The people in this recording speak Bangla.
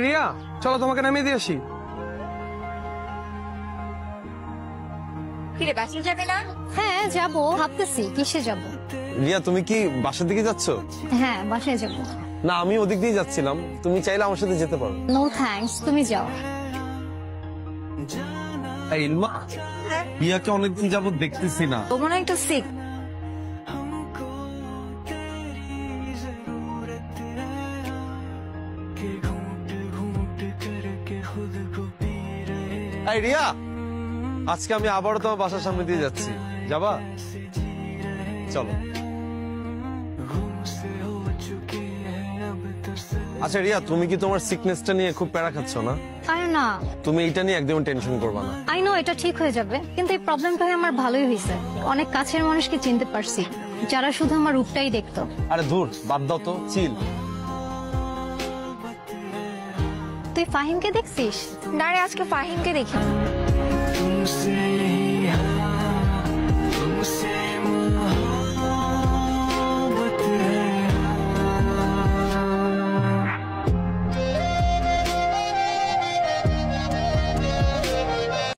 রিয়া, চলো তোমাকে নামিয়ে দিয়ে আসি। হ্যাঁ যাবো, ভাবতেছি কিসে যাব। রিয়া, তুমি কি বাসার দিকে যাচ্ছ? হ্যাঁ বাসায় যাব। না, আমি ওদিক দিয়ে যাচ্ছিলাম, তুমি চাইলে আমার সাথে যেতে পারো। নো থ্যাঙ্কস, তুমি যাও। ইলমা, রিয়াকে অনেকদিন যাবত দেখতেছি না। ও মনে হয় একটু সিক। রিয়া, আজকে আমি আবারও তোমার বাসার সামনে দিয়ে যাচ্ছি, যাবা? চলো। আচ্ছা রিয়া, তুমি কি তোমার সিকনেসটা নিয়ে খুব প্যারা খাচ্ছ না? আরে না, তুমি এইটা নিয়ে একদম টেনশন করবা না। আই নো এটা ঠিক হয়ে যাবে, কিন্তু এই প্রবলেমটা আমার ভালোই হয়েছে। অনেক কাছের মানুষকে চিনতে পারছি যারা শুধু আমার রূপটাই দেখতো। আরে ধুর, বাদ দাও তো, চিল। তুই ফাহিমকে দেখছিস? না রে, আজকে ফাহিমকে দেখি।